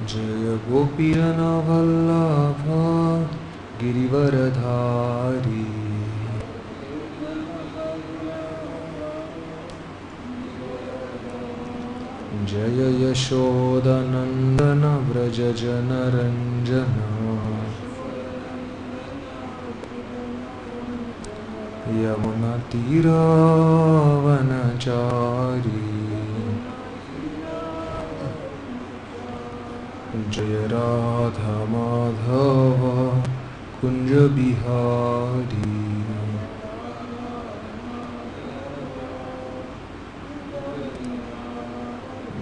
Jaya Gopirana Vallabha Girivaradhari Jaya Yashoda Nandana Vraja Janaranjana Yamuna Tira Vanachari Jaya Radha Madhava Kunja Bihari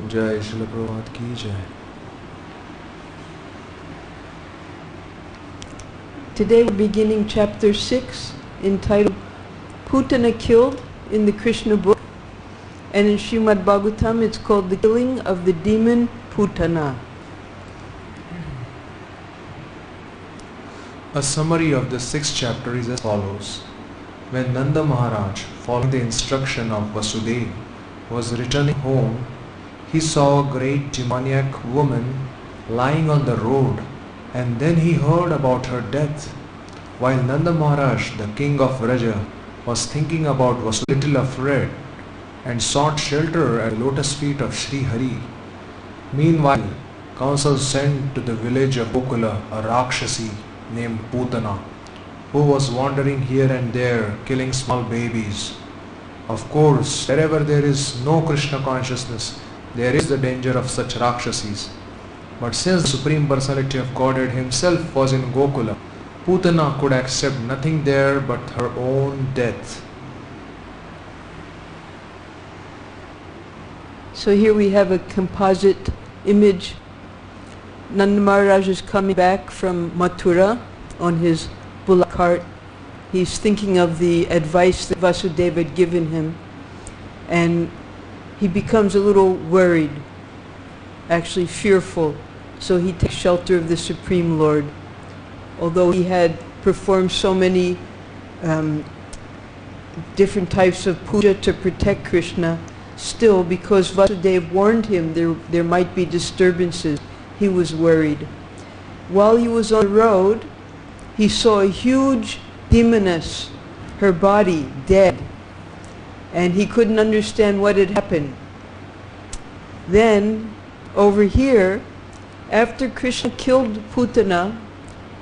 Jai Srila Prabhupada Ki Jai. Today we're beginning chapter 6 entitled Putana Killed in the Krishna Book, and in Srimad Bhagavatam it's called the killing of the demon Putana. A summary of the 6th chapter is as follows. When Nanda Maharaj, following the instruction of Vasudeva, was returning home, he saw a great demoniac woman lying on the road, and then he heard about her death. While Nanda Maharaj, the king of Vraja, was thinking about Vasudeva, little afraid, and sought shelter at the lotus feet of Sri Hari. Meanwhile, counsel sent to the village of Gokula a Rakshasi named Putana, who was wandering here and there, killing small babies. Of course, wherever there is no Krishna consciousness, there is the danger of such Rakshasis. But since the Supreme Personality of Godhead himself was in Gokula, Putana could accept nothing there but her own death. So here we have a composite image. Nanda Maharaj is coming back from Mathura on his bullock cart. He's thinking of the advice that Vasudeva had given him, and he becomes a little worried, actually fearful. So he takes shelter of the Supreme Lord. Although he had performed so many different types of puja to protect Krishna, still, because Vasudeva warned him there might be disturbances, he was worried. While he was on the road, he saw a huge demoness, her body dead, and he couldn't understand what had happened. Then, over here, after Krishna killed Putana,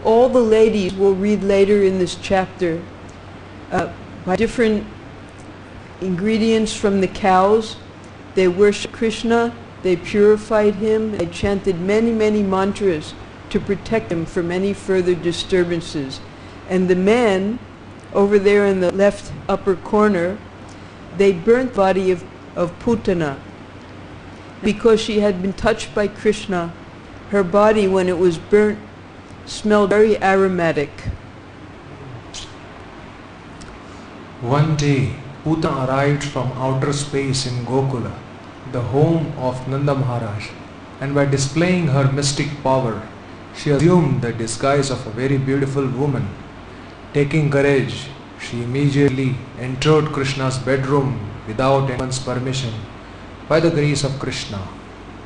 all the ladies, we'll read later in this chapter, by different ingredients from the cows, they worshipped Krishna, they purified him, they chanted many, many mantras to protect him from any further disturbances. And the men, over there in the left upper corner, they burnt the body of Putana. Because she had been touched by Krishna, her body, when it was burnt, smelled very aromatic. One day, Putana arrived from outer space in Gokula, the home of Nanda Maharaj, and by displaying her mystic power, she assumed the disguise of a very beautiful woman. Taking courage, she immediately entered Krishna's bedroom without anyone's permission. By the grace of Krishna,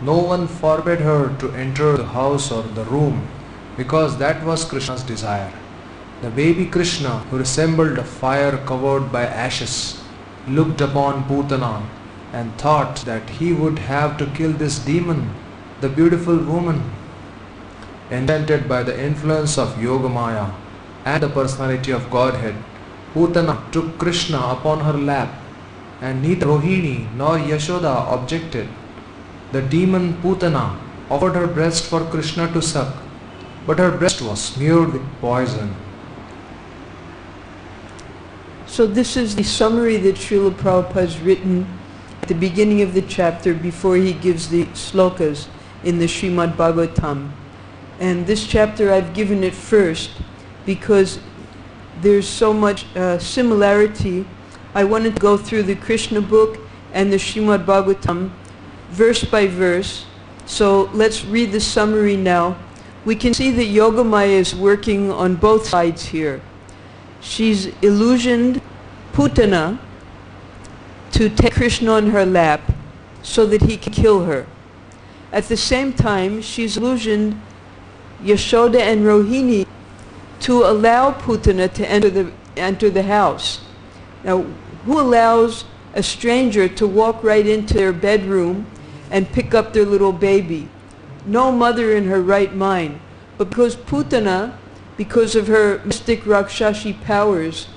no one forbade her to enter the house or the room, because that was Krishna's desire. The baby Krishna, who resembled a fire covered by ashes, looked upon Putana and thought that he would have to kill this demon, the beautiful woman. Enchanted by the influence of Yogamaya and the personality of Godhead, Putana took Krishna upon her lap, and neither Rohini nor Yashoda objected. The demon Putana offered her breast for Krishna to suck, but her breast was smeared with poison. So this is the summary that Srila Prabhupada has written at the beginning of the chapter before he gives the slokas in the Srimad Bhagavatam. And this chapter I've given it first because there's so much similarity. I wanted to go through the Krishna book and the Srimad Bhagavatam verse by verse. So let's read the summary now. We can see that Yogamaya is working on both sides here. She's illusioned Putana to take Krishna on her lap so that he can kill her. At the same time, she's illusioned Yashoda and Rohini to allow Putana to enter the house. Now, who allows a stranger to walk right into their bedroom and pick up their little baby? No mother in her right mind. But because Putana, because of her mystic Rakshashi powers,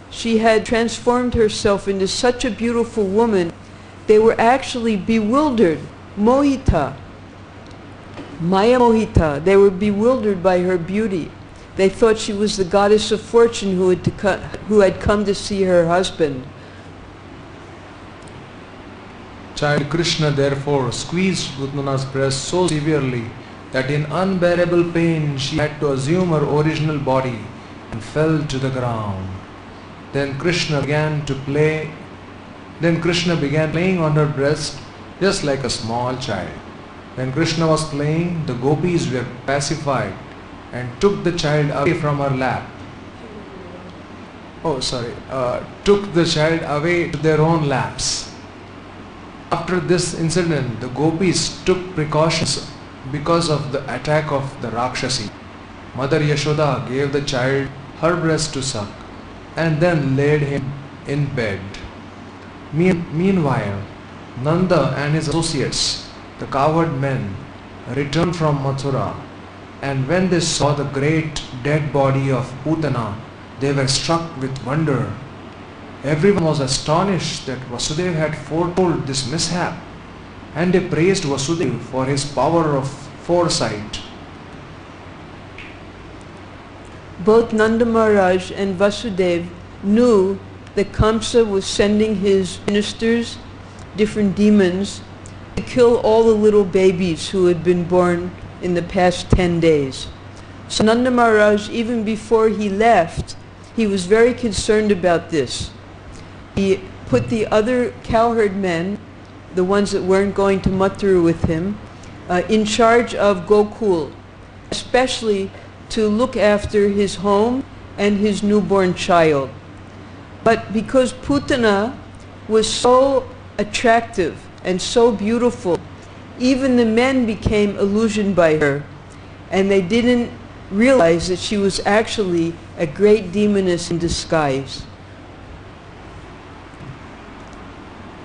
she had transformed herself into such a beautiful woman, they were actually bewildered, mohita, Maya mohita. They were bewildered by her beauty. They thought she was the goddess of fortune who had come to see her husband. Child Krishna therefore squeezed Putana's breast so severely that in unbearable pain she had to assume her original body and fell to the ground. Then Krishna began playing on her breast just like a small child. When Krishna was playing, the gopis were pacified and took the child away from her lap. Took the child away to their own laps. After this incident, the gopis took precautions because of the attack of the Rakshasi. Mother Yashoda gave the child her breast to suck and then laid him in bed. Meanwhile, Nanda and his associates, the cowherd men, returned from Mathura, and when they saw the great dead body of Putana, they were struck with wonder. Everyone was astonished that Vasudeva had foretold this mishap, and they praised Vasudeva for his power of foresight. Both Nanda Maharaj and Vasudeva knew that Kamsa was sending his ministers, different demons, to kill all the little babies who had been born in the past 10 days. So Nanda Maharaj, even before he left, he was very concerned about this. He put the other cowherd men, the ones that weren't going to Mathura with him, in charge of Gokul, especially to look after his home and his newborn child. But because Putana was so attractive and so beautiful, even the men became illusioned by her, and they didn't realize that she was actually a great demoness in disguise.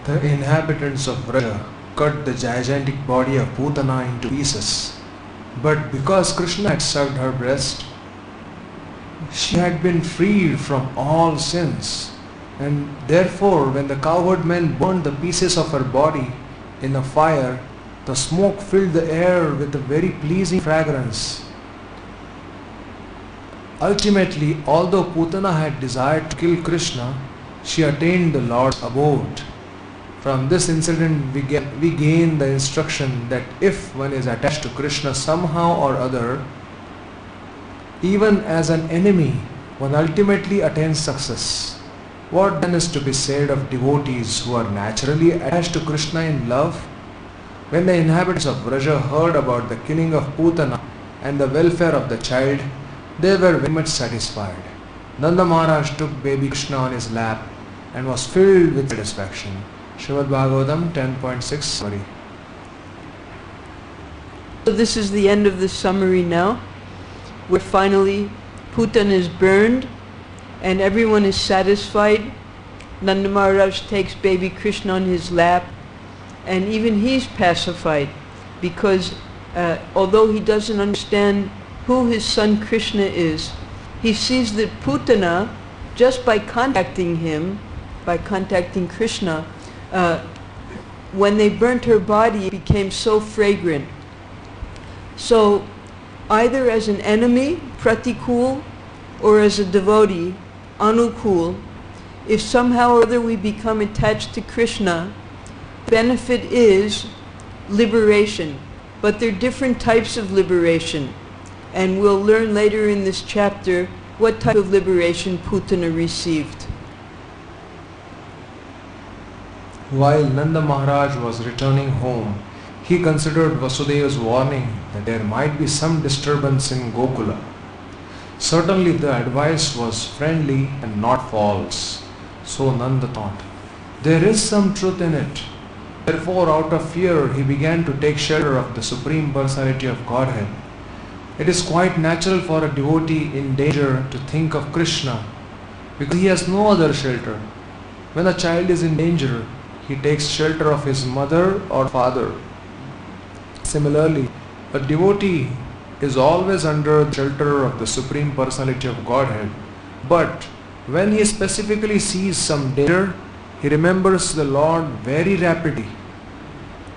The inhabitants of Vraja cut the gigantic body of Putana into pieces, but because Krishna had sucked her breast, she had been freed from all sins, and therefore when the cowherd men burned the pieces of her body in a fire, the smoke filled the air with a very pleasing fragrance. Ultimately, although Putana had desired to kill Krishna, she attained the Lord's abode. From this incident we gain the instruction that if one is attached to Krishna somehow or other, even as an enemy, one ultimately attains success. What then is to be said of devotees who are naturally attached to Krishna in love? When the inhabitants of Vraja heard about the killing of Putana and the welfare of the child, they were very much satisfied. Nanda Maharaj took baby Krishna on his lap and was filled with satisfaction. Srimad Bhagavatam 10.6. So this is the end of the summary now, where finally Putana is burned and everyone is satisfied. Nanda Maharaj takes baby Krishna on his lap, and even he's pacified because although he doesn't understand who his son Krishna is, he sees that Putana, just by contacting him, by contacting Krishna, when they burnt her body, it became so fragrant. So either as an enemy, pratikul, or as a devotee, anukul, if somehow or other we become attached to Krishna, benefit is liberation. But there are different types of liberation, and we'll learn later in this chapter what type of liberation Putana received. While Nanda Maharaj was returning home, he considered Vasudeva's warning that there might be some disturbance in Gokula. Certainly the advice was friendly and not false. So Nanda thought, there is some truth in it. Therefore, out of fear, he began to take shelter of the Supreme Personality of Godhead. It is quite natural for a devotee in danger to think of Krishna because he has no other shelter. When a child is in danger, he takes shelter of his mother or father. Similarly, a devotee is always under the shelter of the Supreme Personality of Godhead. But when he specifically sees some danger, he remembers the Lord very rapidly.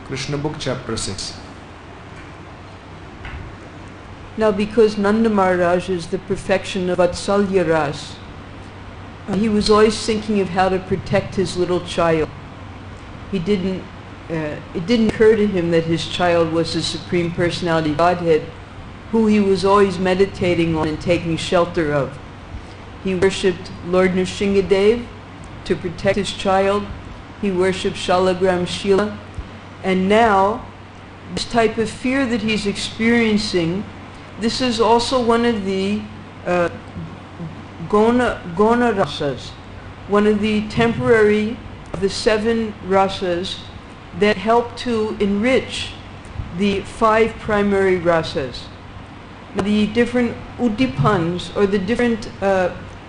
Krishna Book Chapter 6. Now, because Nanda Maharaj is the perfection of Vatsalya Ras, he was always thinking of how to protect his little child. It didn't occur to him that his child was the Supreme Personality of Godhead, who he was always meditating on and taking shelter of. He worshipped Lord Nrsingadev to protect his child. He worshipped Shalagram Shila. And now, this type of fear that he's experiencing, this is also one of the gona rasas, one of the temporary of the 7 rasas that help to enrich the 5 primary rasas. The different udipans, or the different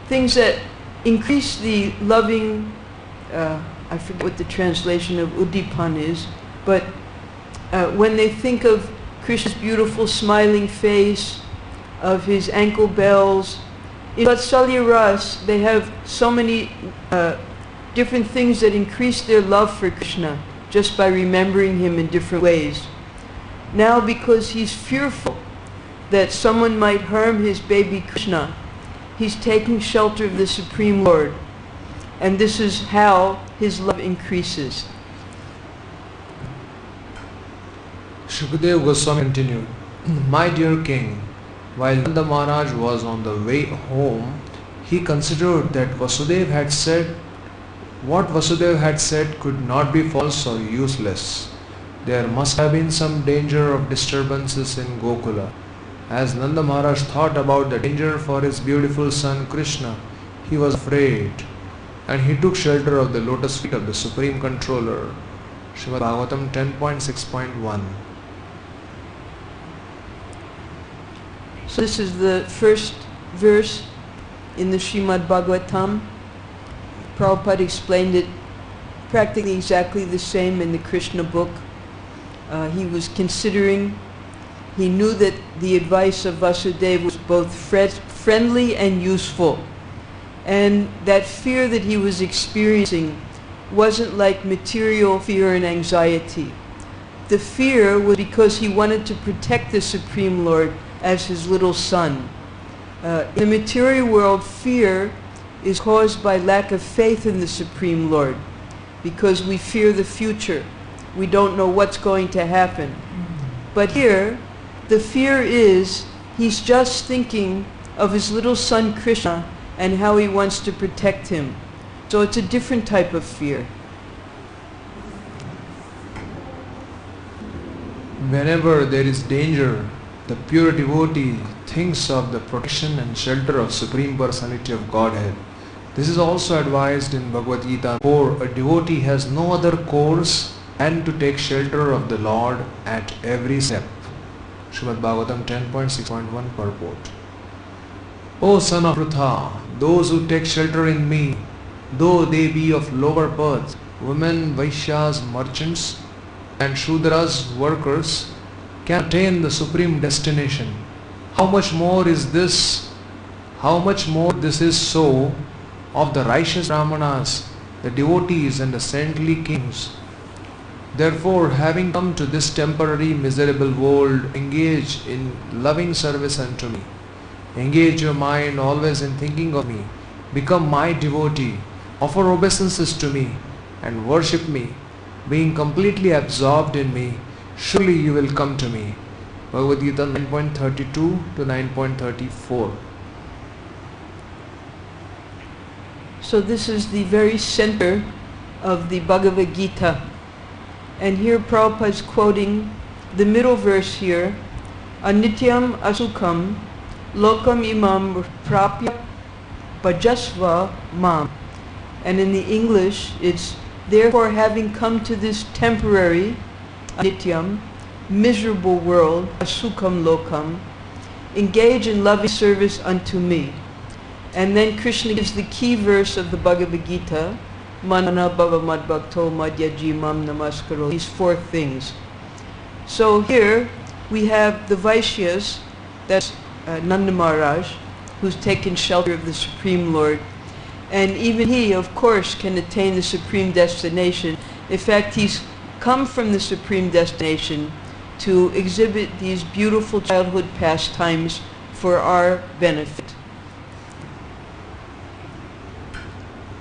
things that increase the loving, I forget what the translation of udipan is, but when they think of Krishna's beautiful smiling face, of his ankle bells, in Vatsalya Ras they have so many different things that increase their love for Krishna just by remembering him in different ways. Now, because he's fearful that someone might harm his baby Krishna, he's taking shelter of the Supreme Lord, and this is how his love increases. Shukadeva Goswami continued, My dear king, while Nanda Maharaj was on the way home, he considered that what Vasudeva had said could not be false or useless. There must have been some danger of disturbances in Gokula. As Nanda Maharaj thought about the danger for his beautiful son Krishna, he was afraid, and he took shelter of the lotus feet of the Supreme Controller. Srimad Bhagavatam 10.6.1. So this is the first verse in the Srimad Bhagavatam. Prabhupada explained it practically exactly the same in the Krishna book. He was considering, he knew that the advice of Vasudeva was both friendly and useful. And that fear that he was experiencing wasn't like material fear and anxiety. The fear was because he wanted to protect the Supreme Lord as his little son. In the material world, fear is caused by lack of faith in the Supreme Lord, because we fear the future. We don't know what's going to happen. But here, the fear is he's just thinking of his little son Krishna and how he wants to protect him. So it's a different type of fear. Whenever there is danger, the pure devotee thinks of the protection and shelter of Supreme Personality of Godhead. This is also advised in Bhagavad Gita, for a devotee has no other course than to take shelter of the Lord at every step. Srimad Bhagavatam 10.6.1 purport. O son of Prutha, those who take shelter in me, though they be of lower birth, women, Vaishyas, merchants, and Shudras, workers, can attain the supreme destination. How much more this is so of the righteous Brahmanas, the devotees and the saintly kings. Therefore, having come to this temporary miserable world, engage in loving service unto me. Engage your mind always in thinking of me. Become my devotee. Offer obeisances to me and worship me. Being completely absorbed in me, surely you will come to me. Bhagavad Gita 9.32 to 9.34. So this is the very center of the Bhagavad Gita. And here Prabhupada is quoting the middle verse here, Anityam asukam lokam imam prapya bhajasva mam. And in the English it's Therefore, having come to this temporary, anityam, miserable world, asukam lokam, engage in loving service unto me. And then Krishna gives the key verse of the Bhagavad Gita, Manana Bhava Madbhakto Madhyaji Mam Namaskaro, these four things. So here we have the Vaishyas, that's Nanda Maharaj, who's taken shelter of the Supreme Lord. And even he, of course, can attain the supreme destination. In fact, he's come from the supreme destination to exhibit these beautiful childhood pastimes for our benefit.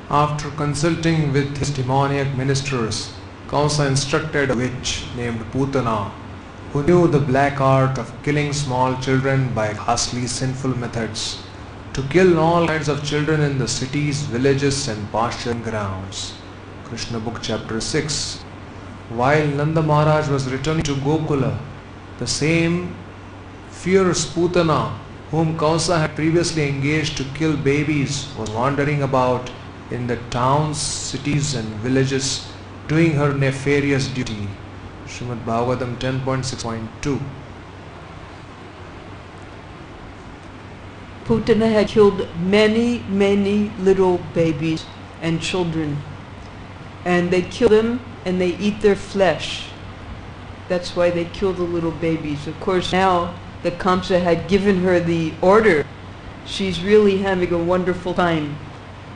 After consulting with his demoniac ministers, Kamsa instructed a witch named Putana, who knew the black art of killing small children by ghastly sinful methods, to kill all kinds of children in the cities, villages and pasturing grounds. Krishna Book Chapter 6. While Nanda Maharaj was returning to Gokula, the same fierce Putana, whom Kamsa had previously engaged to kill babies, was wandering about in the towns, cities and villages, doing her nefarious duty. Srimad Bhagavatam 10.6.2. Putana had killed many, many little babies and children. And they kill them and they eat their flesh. That's why they kill the little babies. Of course, now that Kamsa had given her the order, she's really having a wonderful time,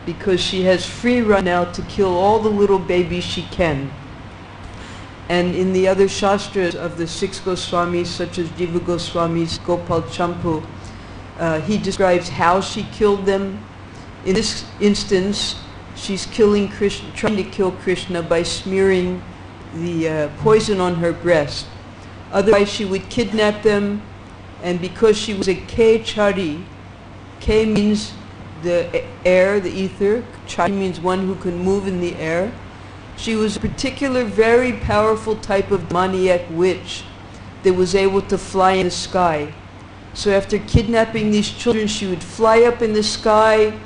because she has free run now to kill all the little babies she can. And in the other shastras of the 6 Goswamis, such as Jiva Goswami's Gopal Champu, he describes how she killed them. In this instance, she's killing Krishna, trying to kill Krishna by smearing the poison on her breast. Otherwise, she would kidnap them, and because she was a K-chari, K means the air, the ether, Chari means one who can move in the air. She was a particular, very powerful type of demoniac witch that was able to fly in the sky. So after kidnapping these children, she would fly up in the sky,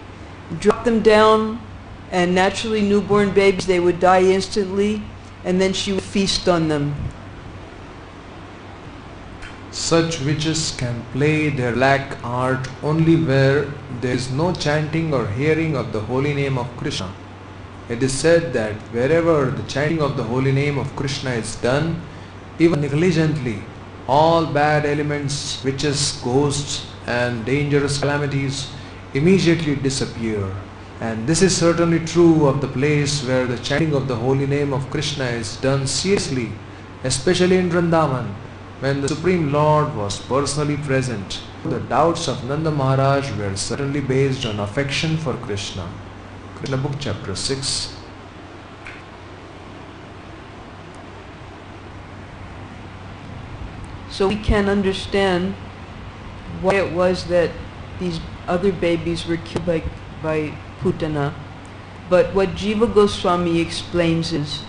drop them down, and naturally newborn babies, they would die instantly, and then she would feast on them. Such witches can play their black art only where there is no chanting or hearing of the holy name of Krishna. It is said that wherever the chanting of the holy name of Krishna is done, even negligently, all bad elements, witches, ghosts and dangerous calamities immediately disappear. And this is certainly true of the place where the chanting of the holy name of Krishna is done seriously, especially in Vrindavan, when the Supreme Lord was personally present. The doubts of Nanda Maharaj were certainly based on affection for Krishna. Krishna Book Chapter 6. So we can understand why it was that these other babies were killed by Putana. But what Jiva Goswami explains is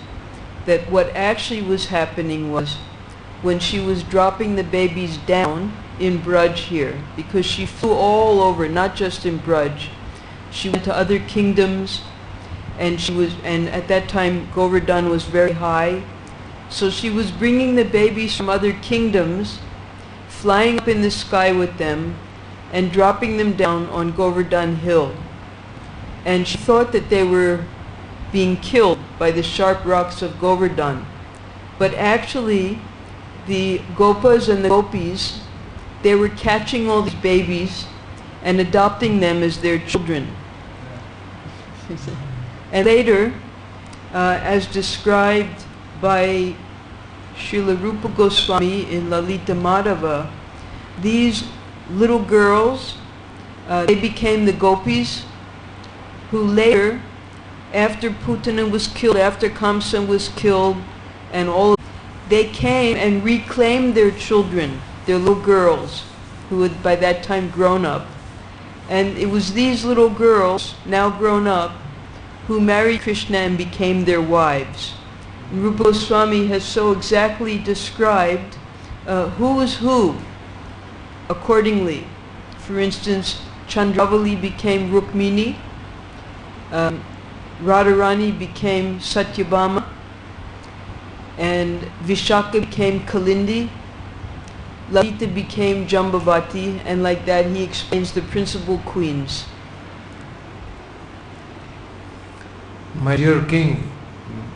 that what actually was happening was, when she was dropping the babies down in Braj here, because she flew all over, not just in Braj. She went to other kingdoms, and at that time Govardhan was very high. So she was bringing the babies from other kingdoms, flying up in the sky with them, and dropping them down on Govardhan Hill. And she thought that they were being killed by the sharp rocks of Govardhan. But actually, the Gopas and the Gopis, they were catching all these babies and adopting them as their children. And later, as described by Srila Rupa Goswami in Lalita Madhava, these little girls, they became the Gopis, who later, after Putana was killed, after Kamsa was killed, and all, they came and reclaimed their children, their little girls, who had by that time grown up. And it was these little girls, now grown up, who married Krishna and became their wives. And Rupa Goswami has so exactly described who was who accordingly. For instance, Chandravali became Rukmini, Radharani became Satyabhama, and Vishaka became Kalindi, Lalita became Jambavati, and like that he explains the principal queens. My dear king,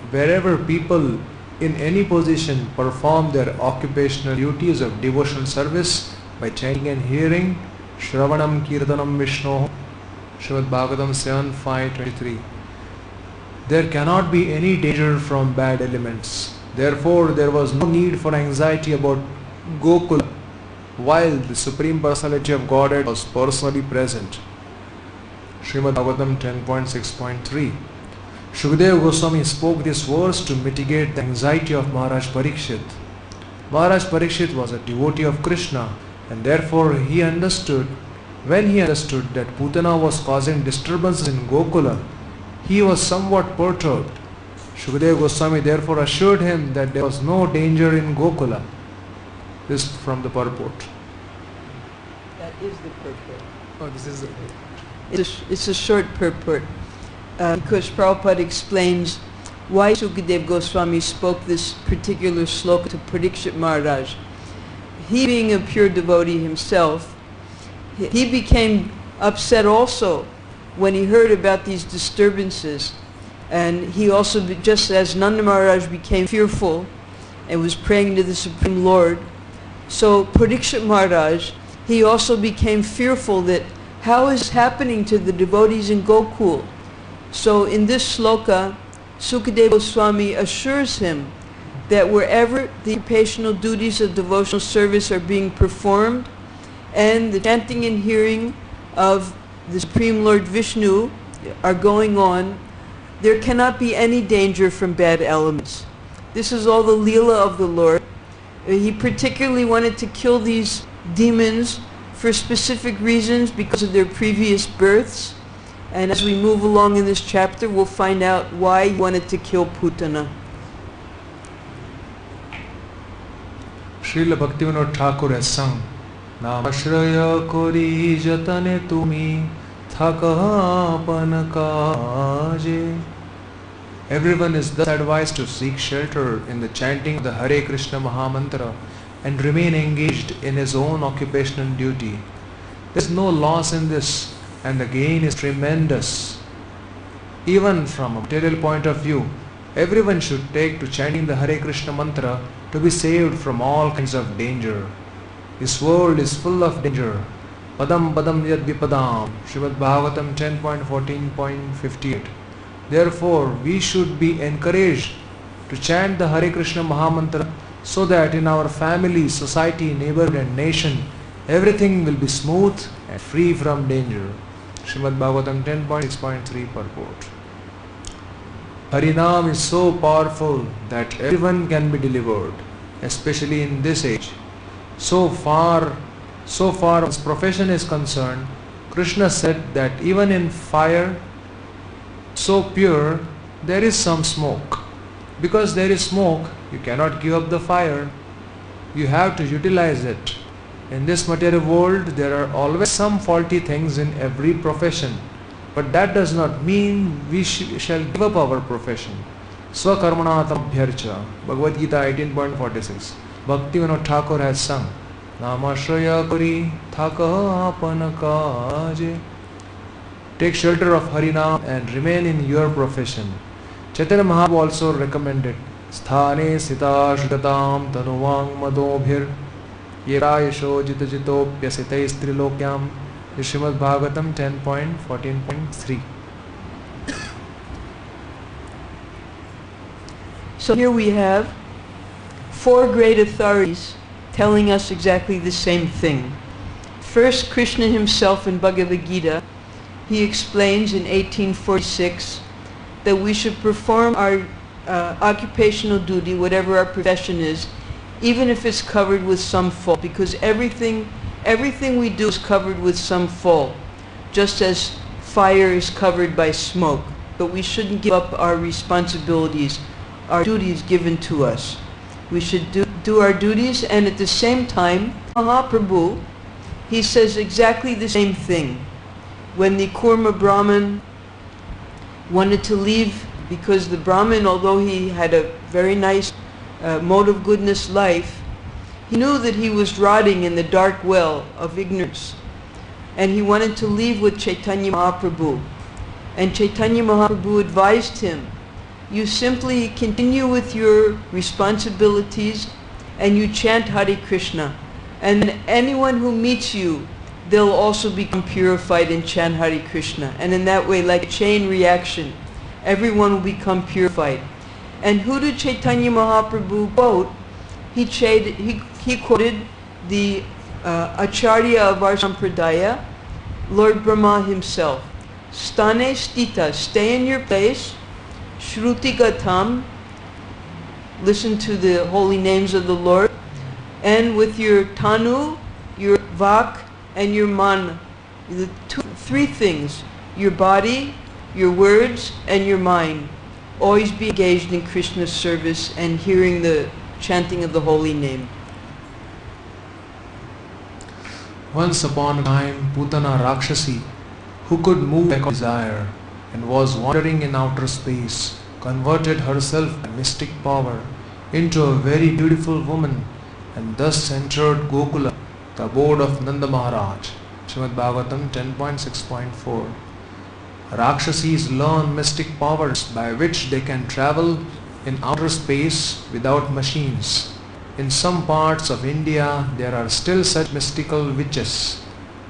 wherever people in any position perform their occupational duties of devotional service by chanting and hearing Shravanam Kirtanam Vishnu, Srimad Bhagavatam 7.5.23, there cannot be any danger from bad elements. Therefore, there was no need for anxiety about Gokula while the Supreme Personality of Godhead was personally present. Srimad Bhagavatam 10.6.3. Shukadeva Goswami spoke this verse to mitigate the anxiety of Maharaj Parikshit. Maharaj Parikshit was a devotee of Krishna, and therefore when he understood that Putana was causing disturbances in Gokula, he was somewhat perturbed. Shukadeva Goswami therefore assured him that there was no danger in Gokula. This is from the purport. That is the purport. Oh, this is the It's a short purport. Because Prabhupada explains why Sukadeva Goswami spoke this particular sloka to Parikshit Maharaj. He, being a pure devotee himself, he became upset also when he heard about these disturbances. And he also, just as Nanda Maharaj became fearful and was praying to the Supreme Lord, so Parikshit Maharaj, he also became fearful that how is happening to the devotees in Gokul? So in this sloka, Sukadeva Goswami assures him that wherever the occupational duties of devotional service are being performed and the chanting and hearing of the Supreme Lord Vishnu are going on, there cannot be any danger from bad elements. This is all the Leela of the Lord. He particularly wanted to kill these demons for specific reasons because of their previous births. And as we move along in this chapter, we'll find out why he wanted to kill Putana. Srila Bhaktivinoda Thakur has sung Namashraya kori jatane tumi thakapan kaje. Everyone is thus advised to seek shelter in the chanting of the Hare Krishna Mahamantra and remain engaged in his own occupational duty. There is no loss in this, and the gain is tremendous. Even from a material point of view, everyone should take to chanting the Hare Krishna mantra to be saved from all kinds of danger. This world is full of danger. Padam padam yad vipadam. Srimad Bhagavatam 10.14.58. Therefore, we should be encouraged to chant the Hare Krishna Mahamantra so that in our family, society, neighborhood and nation, everything will be smooth and free from danger. Srimad Bhagavatam 10.6.3 purport. Harinam is so powerful that everyone can be delivered, especially in this age. So far as profession is concerned, Krishna said that even in fire so pure, there is some smoke. Because there is smoke, you cannot give up the fire. You have to utilize it. In this material world, there are always some faulty things in every profession. But that does not mean we shall give up our profession. Swakarmanatam bhyarcha. Bhagavad Gita 18.46. Bhaktivinoda Thakur has sung Namashraya kari thakapan kaje. Take shelter of Harinam and remain in your profession. Chaitanya Mahaprabhu also recommended Sthane sita shritam tanuvang madobhir yerayasho jitajitopyasitay strilokyam. Srimad Bhagavatam 10.14.3. So here we have four great authorities telling us exactly the same thing. First, Krishna himself in Bhagavad Gita, he explains in 1846 that we should perform our occupational duty, whatever our profession is, even if it's covered with some fault, because everything we do is covered with some fault, just as fire is covered by smoke. But we shouldn't give up our responsibilities, our duties given to us. We should do our duties, and at the same time, Mahaprabhu, he says exactly the same thing. When the Kurma Brahman, wanted to leave because the Brahmin, although he had a very nice mode of goodness life, he knew that he was rotting in the dark well of ignorance. And he wanted to leave with Chaitanya Mahaprabhu. And Chaitanya Mahaprabhu advised him, you simply continue with your responsibilities and you chant Hare Krishna. And anyone who meets you, they'll also become purified and chant Hare Krishna. And in that way, like a chain reaction, everyone will become purified. And who did Chaitanya Mahaprabhu quote? He quoted the Acharya of our Sampradaya, Lord Brahma himself. Stane stita, stay in your place. Shrutigatam, listen to the holy names of the Lord. And with your tanu, your vak, and your man, the three things, your body, your words, and your mind. Always be engaged in Krishna's service and hearing the chanting of the holy name. Once upon a time, Putana Rakshasi, who could move like desire and was wandering in outer space, converted herself by mystic power into a very beautiful woman and thus entered Gokula, the abode of Nanda Maharaj. Srimad Bhagavatam 10.6.4. Rakshasis learn mystic powers by which they can travel in outer space without machines. In some parts of India, there are still such mystical witches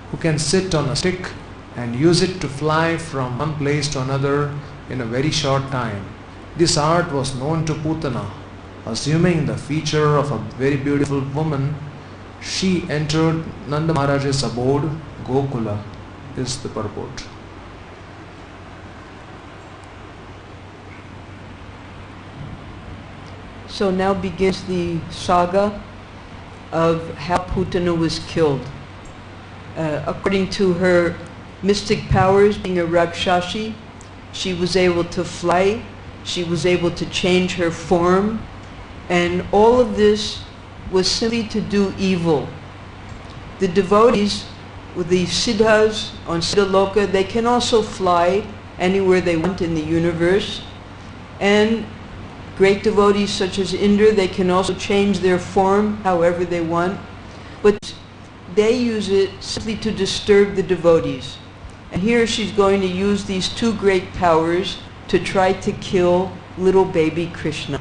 who can sit on a stick and use it to fly from one place to another in a very short time. This art was known to Putana. Assuming the feature of a very beautiful woman, she entered Nanda Maharaj's abode, Gokula, is the purport. So now begins the saga of how Putana was killed. According to her mystic powers, being a Rakshasi, she was able to fly, she was able to change her form, and all of this was simply to do evil. The devotees, with the siddhas on Siddhaloka, they can also fly anywhere they want in the universe, and great devotees such as Indra, they can also change their form however they want, but they use it simply to disturb the devotees. And here she's going to use these two great powers to try to kill little baby Krishna.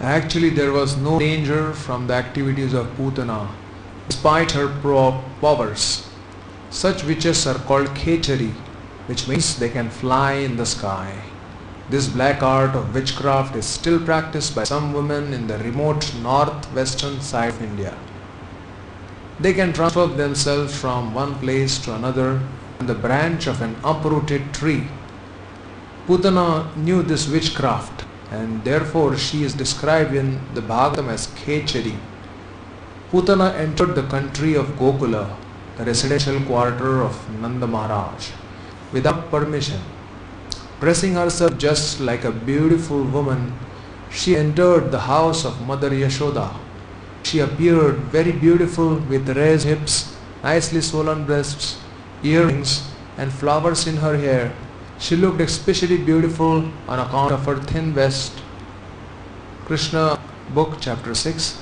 Actually, there was no danger from the activities of Putana, despite her powers. Such witches are called Khechari, which means they can fly in the sky. This black art of witchcraft is still practiced by some women in the remote northwestern side of India. They can transfer themselves from one place to another on the branch of an uprooted tree. Putana knew this witchcraft, and therefore she is described in the Bhagavatam as Khechari. Putana entered the country of Gokula, the residential quarter of Nanda Maharaj, without permission. Dressing herself just like a beautiful woman, she entered the house of Mother Yashoda. She appeared very beautiful with raised hips, nicely swollen breasts, earrings, and flowers in her hair. She looked especially beautiful on account of her thin vest. Krishna Book Chapter 6.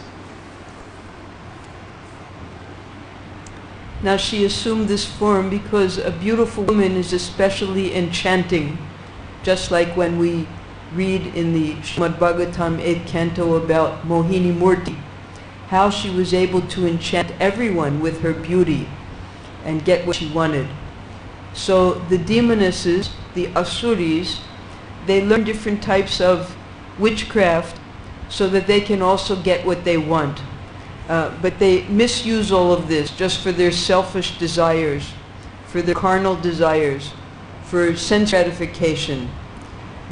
Now she assumed this form because a beautiful woman is especially enchanting, just like when we read in the Srimad Bhagavatam 8th canto about Mohini Murti, how she was able to enchant everyone with her beauty and get what she wanted. So the demonesses, the asuris, they learn different types of witchcraft so that they can also get what they want. But they misuse all of this just for their selfish desires, for their carnal desires, for sense gratification.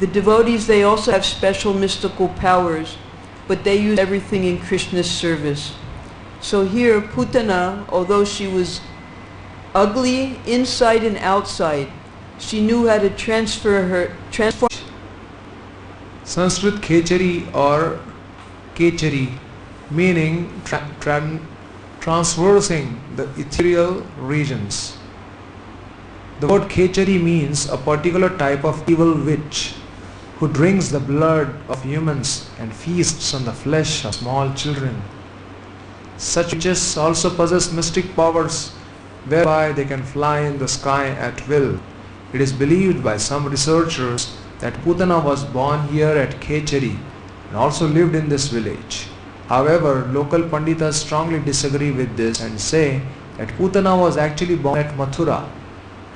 The devotees, they also have special mystical powers, but they use everything in Krishna's service. So here, Putana, although she was ugly inside and outside, she knew how to transform. Sanskrit Khechari or Kechari, meaning traversing the ethereal regions. The word Khechari means a particular type of evil witch who drinks the blood of humans and feasts on the flesh of small children. Such witches also possess mystic powers whereby they can fly in the sky at will. It is believed by some researchers that Putana was born here at Khechari and also lived in this village. However, local Panditas strongly disagree with this and say that Putana was actually born at Mathura,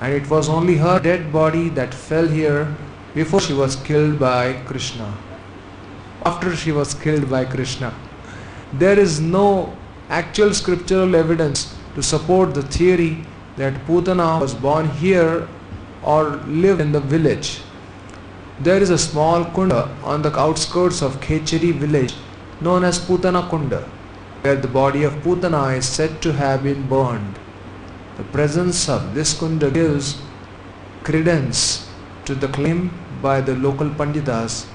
and it was only her dead body that fell here before she was killed by Krishna. After she was killed by Krishna. There is no actual scriptural evidence to support the theory that Putana was born here or lived in the village. There is a small kunda on the outskirts of Khechari village known as Putana Kunda, where the body of Putana is said to have been burned. The presence of this kunda gives credence to the claim by the local Panditas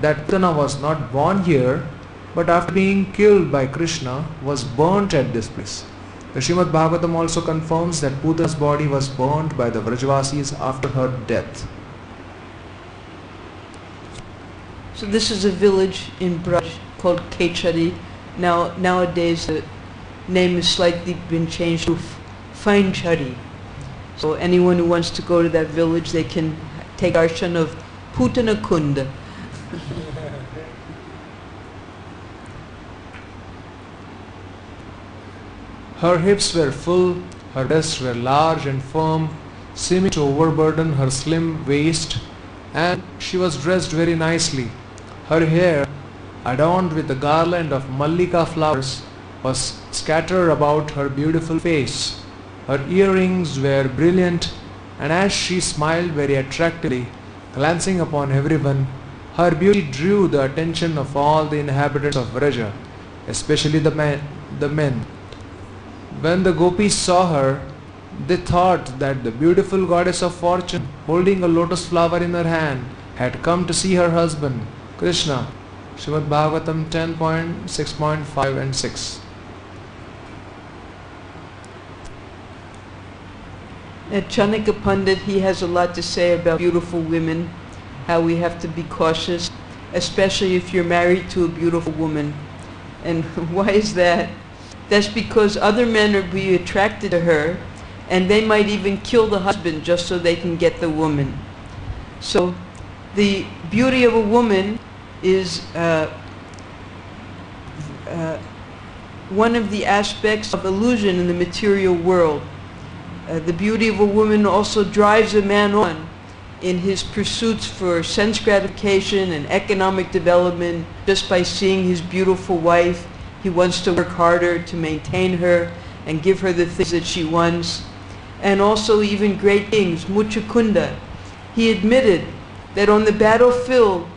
that Putana was not born here, but after being killed by Krishna was burnt at this place. The Srimad Bhagavatam also confirms that Putana's body was burnt by the Vrajavasis after her death. So this is a village in Braj called Khechari. Nowadays the name has slightly been changed to Fainchari. So anyone who wants to go to that village, they can take darshan of Putana Kunda. Her hips were full, her breasts were large and firm, seeming to overburden her slim waist, and she was dressed very nicely. Her hair, adorned with a garland of mallika flowers, was scattered about her beautiful face. Her earrings were brilliant, and as she smiled very attractively, glancing upon everyone, her beauty drew the attention of all the inhabitants of Vraja, especially the men. When the gopis saw her, they thought that the beautiful goddess of fortune, holding a lotus flower in her hand, had come to see her husband, Krishna. Srimad Bhagavatam 10.6.5 and 6. Chanaka Pandit, he has a lot to say about beautiful women, how we have to be cautious, especially if you're married to a beautiful woman. And why is that? That's because other men are be attracted to her, and they might even kill the husband just so they can get the woman. So the beauty of a woman is one of the aspects of illusion in the material world. The beauty of a woman also drives a man on in his pursuits for sense gratification and economic development. Just by seeing his beautiful wife, he wants to work harder to maintain her and give her the things that she wants. And also even great kings, Muchukunda, he admitted that on the battlefield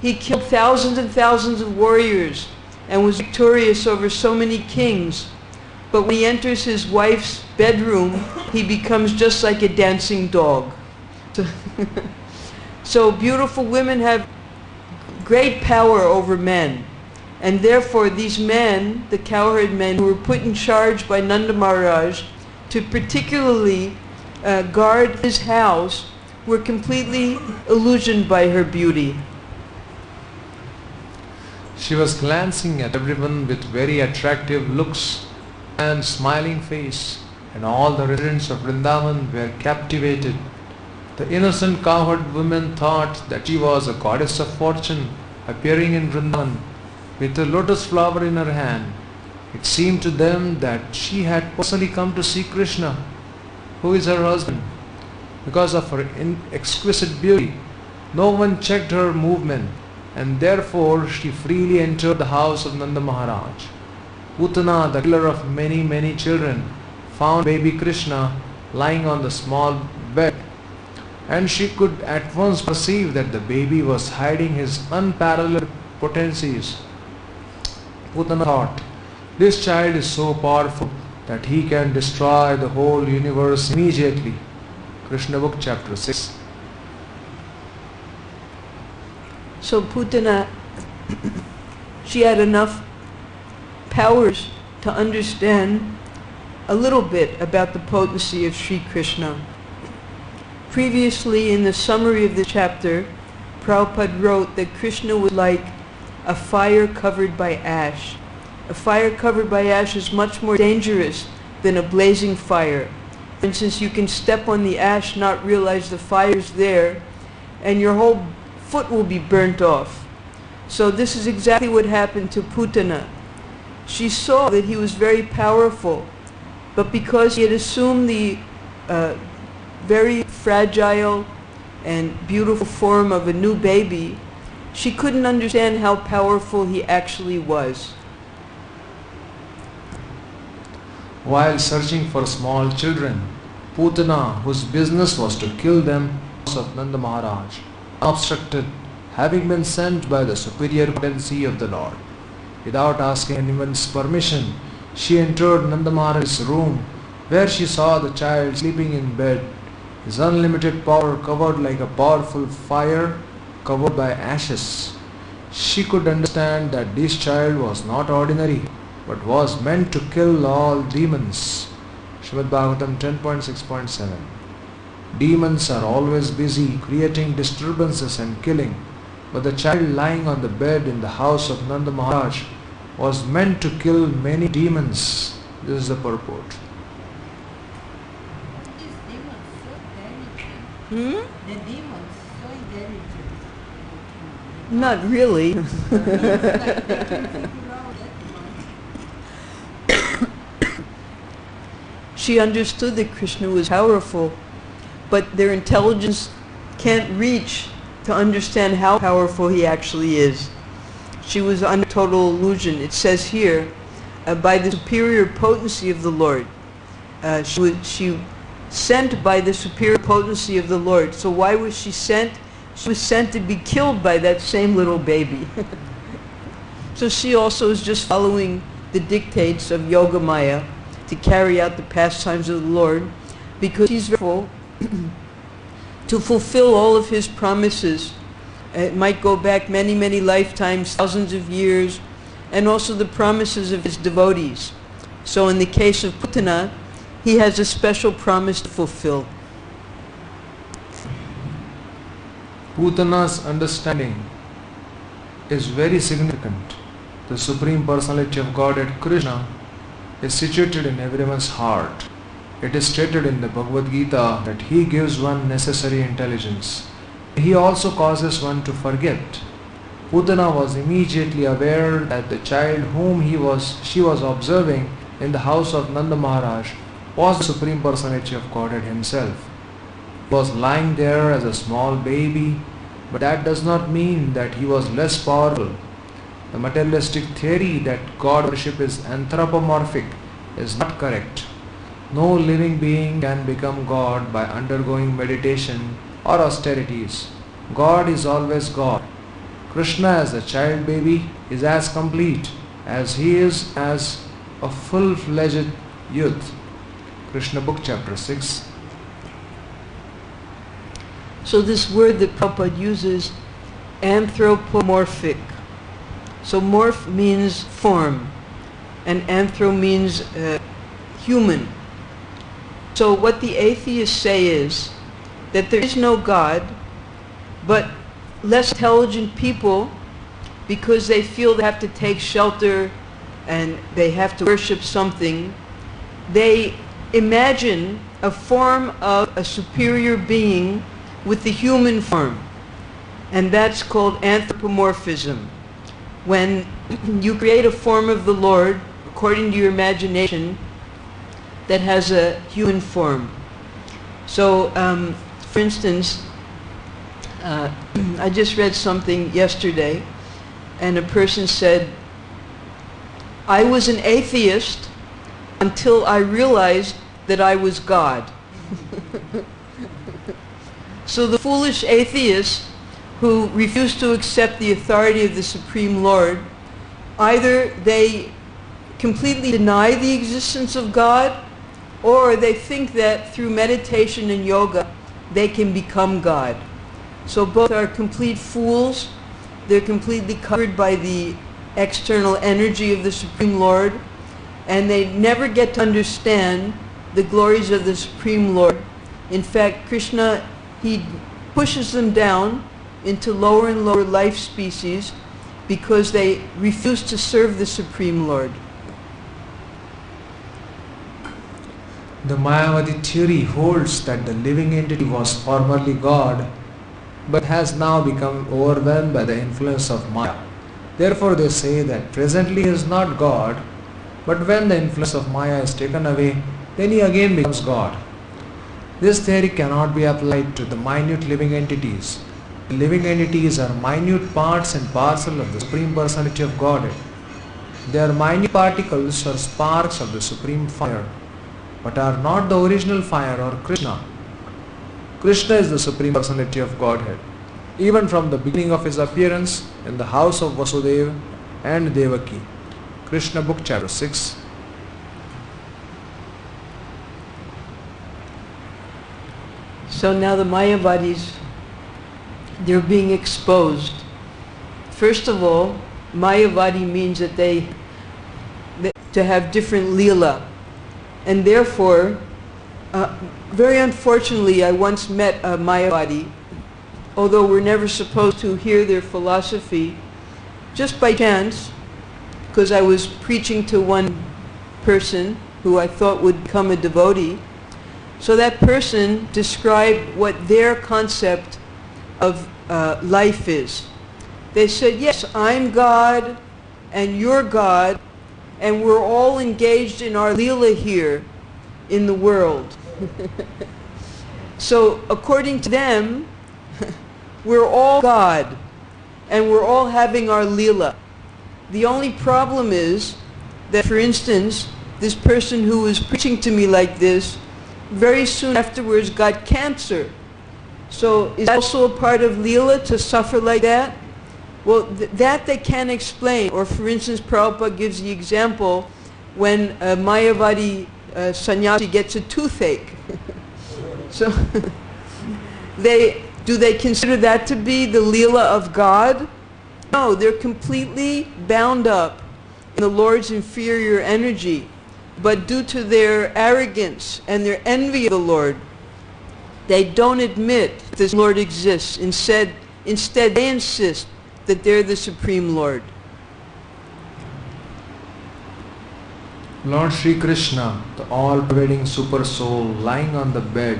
he killed thousands and thousands of warriors and was victorious over so many kings. But when he enters his wife's bedroom, he becomes just like a dancing dog. So beautiful women have great power over men. And therefore these men, the cowherd men who were put in charge by Nanda Maharaj to particularly guard his house, were completely illusioned by her beauty. She was glancing at everyone with very attractive looks and smiling face, and all the residents of Vrindavan were captivated. The innocent cowherd women thought that she was a goddess of fortune appearing in Vrindavan with a lotus flower in her hand. It seemed to them that she had personally come to see Krishna, who is her husband. Because of her exquisite beauty, no one checked her movement, and therefore she freely entered the house of Nanda Maharaj. Putana, the killer of many children, found baby Krishna lying on the small bed, and she could at once perceive that the baby was hiding his unparalleled potencies. Putana thought, this child is so powerful that he can destroy the whole universe immediately. Krishna Book Chapter 6. So Putana, she had enough powers to understand a little bit about the potency of Sri Krishna. Previously, in the summary of the chapter, Prabhupada wrote that Krishna was like a fire covered by ash. A fire covered by ash is much more dangerous than a blazing fire. For instance, you can step on the ash, not realize the fire's there, and your whole foot will be burnt off. So this is exactly what happened to Putana. She saw that he was very powerful, but because he had assumed the very fragile and beautiful form of a new baby, she couldn't understand how powerful he actually was. While searching for small children, Putana, whose business was to kill them, of Nanda Maharaj, obstructed, having been sent by the superior potency of the Lord. Without asking anyone's permission, she entered Nanda Maharaj's room, where she saw the child sleeping in bed, his unlimited power covered like a powerful fire covered by ashes. She could understand that this child was not ordinary, but was meant to kill all demons. Srimad Bhagavatam 10.6.7. Demons are always busy creating disturbances and killing, but the child lying on the bed in the house of Nanda Maharaj was meant to kill many demons. This is the purport. These demons so intelligent. The demons so intelligent. Not really. It's like they can figure out that one. She understood that Krishna was powerful, but their intelligence can't reach to understand how powerful he actually is. She was under total illusion. It says here, by the superior potency of the Lord. She sent by the superior potency of the Lord. So why was she sent? She was sent to be killed by that same little baby. So she also is just following the dictates of Yoga Maya to carry out the pastimes of the Lord, because he's careful to fulfill all of his promises. It might go back many, many lifetimes, thousands of years, and also the promises of his devotees. So in the case of Putana, he has a special promise to fulfill. Putana's understanding is very significant. The Supreme Personality of Godhead Krishna is situated in everyone's heart. It is stated in the Bhagavad Gita that he gives one necessary intelligence. He also causes one to forget. Putana was immediately aware that the child whom she was observing in the house of Nanda Maharaj was the Supreme Personality of Godhead himself. He was lying there as a small baby, but that does not mean that he was less powerful. The materialistic theory that God worship is anthropomorphic is not correct. No living being can become God by undergoing meditation or austerities. God is always God. Krishna as a child baby is as complete as he is as a full-fledged youth. Krishna Book Chapter 6. So this word that Prabhupada uses, anthropomorphic. So morph means form, and anthro means human. So what the atheists say is that there is no God, but less intelligent people, because they feel they have to take shelter and they have to worship something, they imagine a form of a superior being with the human form. And that's called anthropomorphism. When you create a form of the Lord according to your imagination that has a human form. So, for instance, I just read something yesterday, and a person said, I was an atheist until I realized that I was God. So the foolish atheists who refuse to accept the authority of the Supreme Lord, either they completely deny the existence of God, or they think that through meditation and yoga they can become God. So both are complete fools. They're completely covered by the external energy of the Supreme Lord, and they never get to understand the glories of the Supreme Lord. In fact, Krishna he pushes them down into lower and lower life species because they refuse to serve the Supreme Lord. The Mayavadi theory holds that the living entity was formerly God, but has now become overwhelmed by the influence of Maya. Therefore they say that presently he is not God, but when the influence of Maya is taken away, then he again becomes God. This theory cannot be applied to the minute living entities. The living entities are minute parts and parcel of the Supreme Personality of Godhead. They are minute particles or sparks of the Supreme Fire, but are not the original fire or Krishna. Krishna is the Supreme Personality of Godhead, even from the beginning of his appearance in the house of Vasudeva and Devaki. Krishna Book Chapter 6. So now the Mayavadis, they're being exposed. First of all, Mayavadi means that to have different Leela. And therefore, very unfortunately, I once met a Mayavadi, although we're never supposed to hear their philosophy, just by chance, because I was preaching to one person who I thought would become a devotee. So that person described what their concept of life is. They said, yes, I'm God and you're God, and we're all engaged in our Leela here in the world. So according to them, we're all God and we're all having our Leela. The only problem is that, for instance, this person who was preaching to me like this, very soon afterwards got cancer. So is that also a part of Leela to suffer like that? Well, that they can't explain. Or for instance, Prabhupada gives the example when a Mayavadi sannyasi gets a toothache. So do they consider that to be the Leela of God? No, they're completely bound up in the Lord's inferior energy. But due to their arrogance and their envy of the Lord, they don't admit this Lord exists. Instead, they insist that they're the Supreme Lord. Lord Sri Krishna, the all-pervading super soul lying on the bed,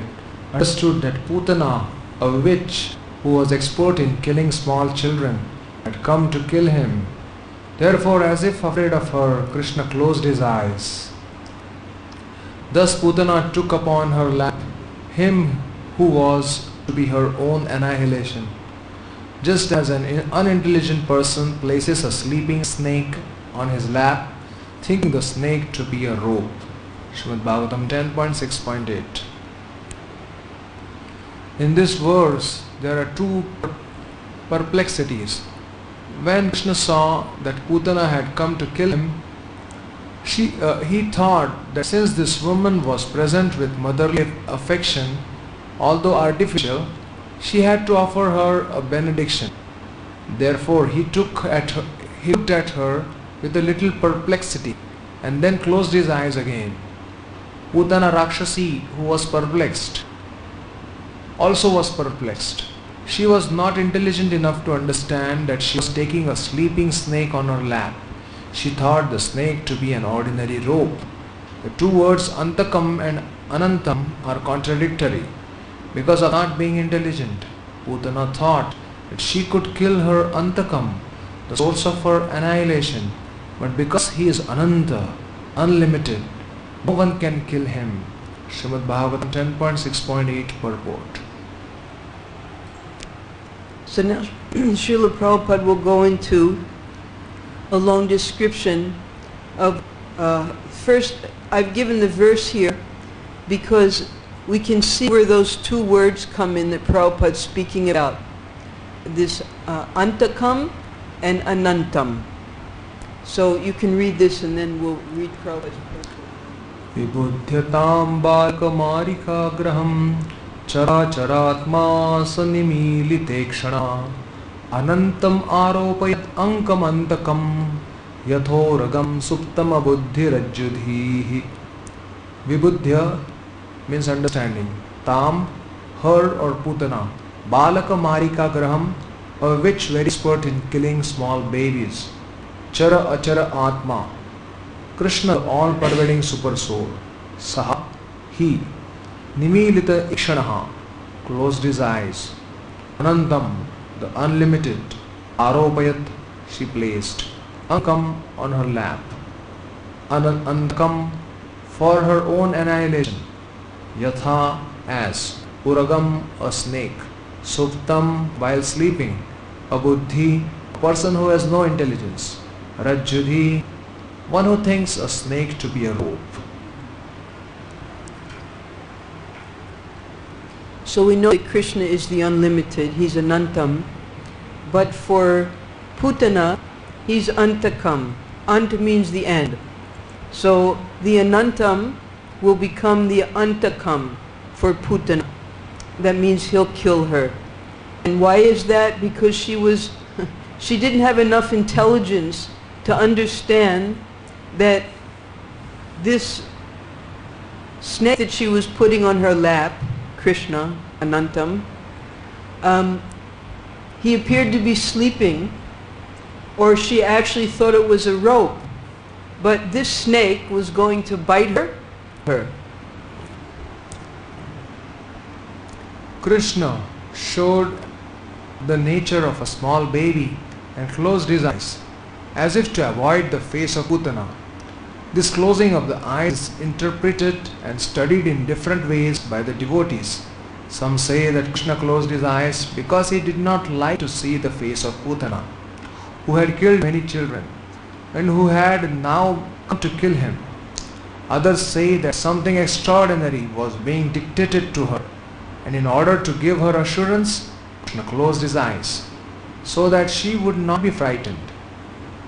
understood that Putana, a witch who was expert in killing small children, had come to kill him. Therefore, as if afraid of her, Krishna closed his eyes. Thus Putana took upon her lap him who was to be her own annihilation. Just as an unintelligent person places a sleeping snake on his lap, thinking the snake to be a rope. Srimad Bhagavatam 10.6.8. In this verse, there are two perplexities. When Krishna saw that Putana had come to kill him, he thought that since this woman was present with motherly affection, although artificial, she had to offer her a benediction. Therefore he looked at her with a little perplexity and then closed his eyes again. Putana Rakshasi, who was perplexed, also was perplexed. She was not intelligent enough to understand that she was taking a sleeping snake on her lap. She thought the snake to be an ordinary rope. The two words Antakam and Anantam are contradictory. Because of not being intelligent, Putana thought that she could kill her Antakam, the source of her annihilation. But because he is Ananta, unlimited, no one can kill him. Srimad Bhagavatam 10.6.8 purport. So now Srila Prabhupada will go into a long description of, first I've given the verse here because we can see where those two words come in that Prabhupada is speaking about. This Antakam and Anantam. So you can read this and then we'll read Prabhupada's Vibudhyatam balkamarika graham characharatma sanimilite kshana anantam aropayat ankam antakam yathoragam suptama buddhirajjudhihi. Vibudhya means understanding. Tam, her or Putana, Balaka Marika Graham, a witch very expert in killing small babies. Chara Achara Atma, Krishna, the all-pervading super soul. Saha, he. Nimilita Ikshanaha, closed his eyes. Anandam, the unlimited. Aropayat, she placed. Ankam, on her lap. Anandakam, for her own annihilation. Yatha, as. Uragam, a snake. Suptam, while sleeping. Abuddhi, a person who has no intelligence. Rajjudhi, one who thinks a snake to be a rope. So we know that Krishna is the unlimited, he's Anantam, but for Putana, he's Antakam. Anta means the end. So the Anantam will become the Antakam for Putana. That means he'll kill her. And why is that? Because she didn't have enough intelligence to understand that this snake that she was putting on her lap, Krishna, Anantam, he appeared to be sleeping, or she actually thought it was a rope, but this snake was going to bite her. Krishna showed the nature of a small baby and closed his eyes, as if to avoid the face of Putana. This closing of the eyes is interpreted and studied in different ways by the devotees. Some say that Krishna closed his eyes because he did not like to see the face of Putana, who had killed many children and who had now come to kill him. Others say that something extraordinary was being dictated to her, and in order to give her assurance, Krishna closed his eyes so that she would not be frightened.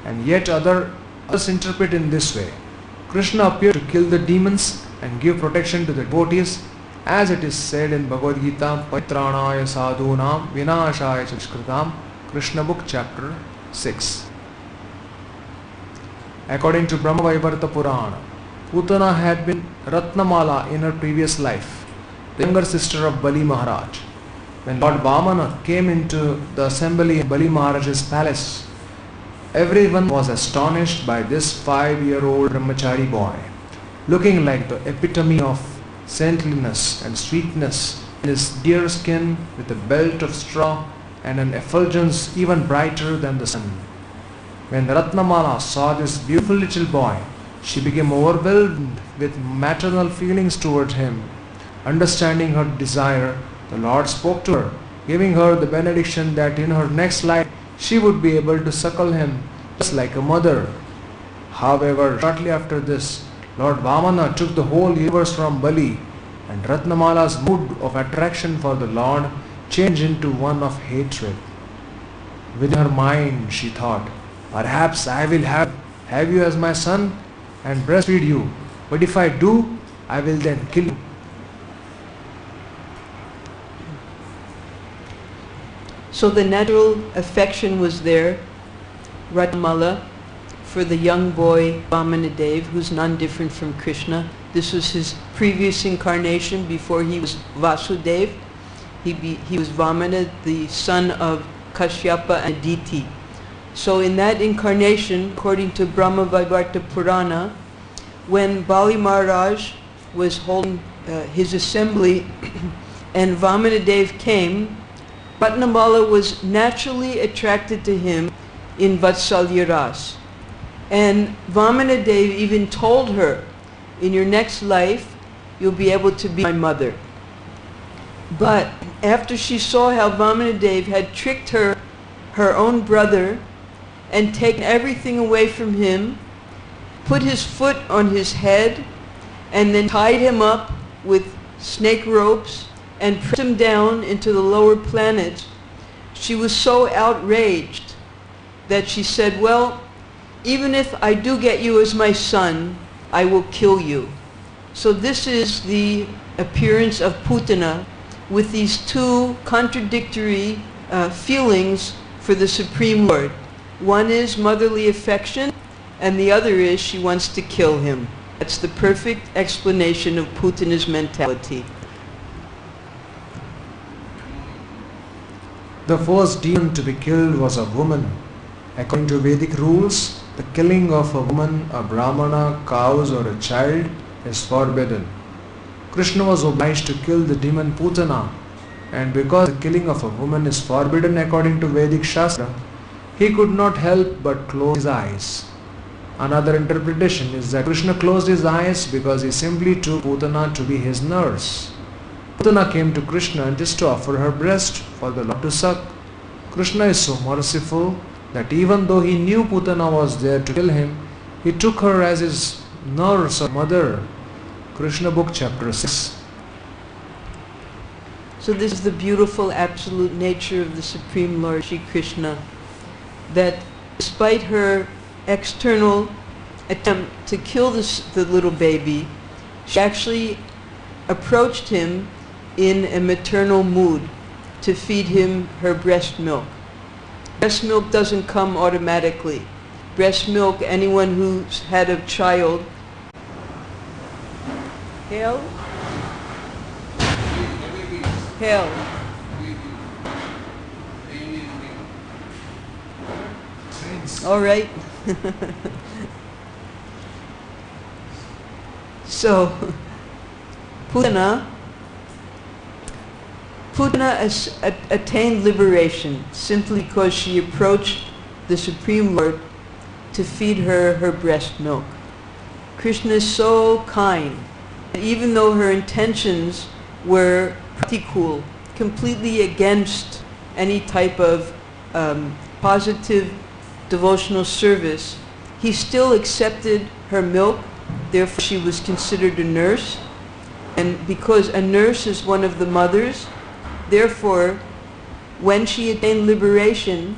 And yet others interpret in this way. Krishna appeared to kill the demons and give protection to the devotees, as it is said in Bhagavad Gita, Paitranaya Sadhunam Vinashaya Chashkritam, Krishna Book Chapter 6. According to Brahma Vaivarta Purana, Putana had been Ratnamala in her previous life, the younger sister of Bali Maharaj. When Lord Vamana came into the assembly in Bali Maharaj's palace, everyone was astonished by this 5-year-old brahmachari boy, looking like the epitome of saintliness and sweetness in his deer skin with a belt of straw and an effulgence even brighter than the sun. When Ratnamala saw this beautiful little boy, she became overwhelmed with maternal feelings towards him. Understanding her desire, the Lord spoke to her, giving her the benediction that in her next life she would be able to suckle him just like a mother. However, shortly after this, Lord Vamana took the whole universe from Bali, and Ratnamala's mood of attraction for the Lord changed into one of hatred. Within her mind, she thought, perhaps I will have you as my son and breastfeed you, but if I do, I will then kill you. So the natural affection was there, Ratnamala, for the young boy Vamanadev, who's none different from Krishna. This was his previous incarnation before he was Vasudev. He was Vamana, the son of Kashyapa and Aditi. So in that incarnation, according to Brahma Vaivarta Purana, when Bali Maharaj was holding his assembly and Vamanadev came, Ratnamala was naturally attracted to him in Vatsalya Ras. And Vamanadev even told her, in your next life, you'll be able to be my mother. But after she saw how Vamanadev had tricked her own brother, and taken everything away from him, put his foot on his head, and then tied him up with snake ropes, and pressed him down into the lower planets, she was so outraged that she said, well, even if I do get you as my son, I will kill you. So this is the appearance of Putana with these two contradictory feelings for the Supreme Lord. One is motherly affection, and the other is she wants to kill him. That's the perfect explanation of Putana's mentality. The first demon to be killed was a woman. According to Vedic rules, the killing of a woman, a brahmana, cows or a child is forbidden. Krishna was obliged to kill the demon Putana, and because the killing of a woman is forbidden according to Vedic Shastra, he could not help but close his eyes. Another interpretation is that Krishna closed his eyes because he simply took Putana to be his nurse. Putana came to Krishna just to offer her breast for the Lord to suck. Krishna is so merciful that even though he knew Putana was there to kill him, he took her as his nurse or mother. Krishna Book Chapter 6. So this is the beautiful absolute nature of the Supreme Lord Shri Krishna, that despite her external attempt to kill the little baby, she actually approached him in a maternal mood to feed him her breast milk. Breast milk doesn't come automatically. Breast milk, anyone who's had a child, Hail? Hail. All right. So, Putana attained liberation simply because she approached the Supreme Lord to feed her her breast milk. Krishna is so kind. Even though her intentions were pratikul, completely against any type of positive devotional service, he still accepted her milk. Therefore she was considered a nurse, and because a nurse is one of the mothers, therefore when she attained liberation,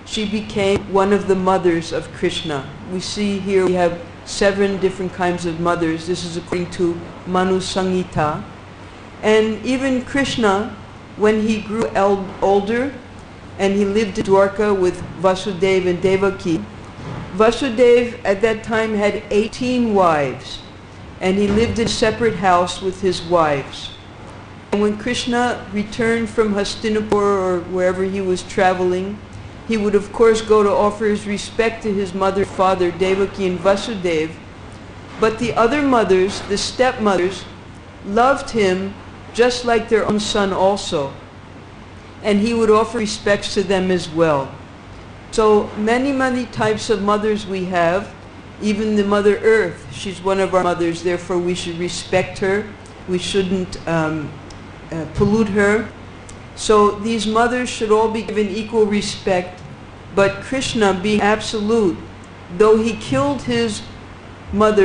she became one of the mothers of Krishna. We see here we have 7 different kinds of mothers. This is according to Manu Samhita. And even Krishna, when he grew older and he lived in Dwarka with Vasudeva and Devaki, Vasudeva at that time had 18 wives, and he lived in a separate house with his wives. And when Krishna returned from Hastinapur or wherever he was traveling, he would of course go to offer his respect to his mother, father, Devaki and Vasudeva. But the other mothers, the stepmothers, loved him just like their own son also. And he would offer respects to them as well. So many types of mothers we have. Even the Mother Earth, she's one of our mothers, therefore we should respect her. We shouldn't pollute her. So these mothers should all be given equal respect, but Krishna, being absolute, though he killed his mother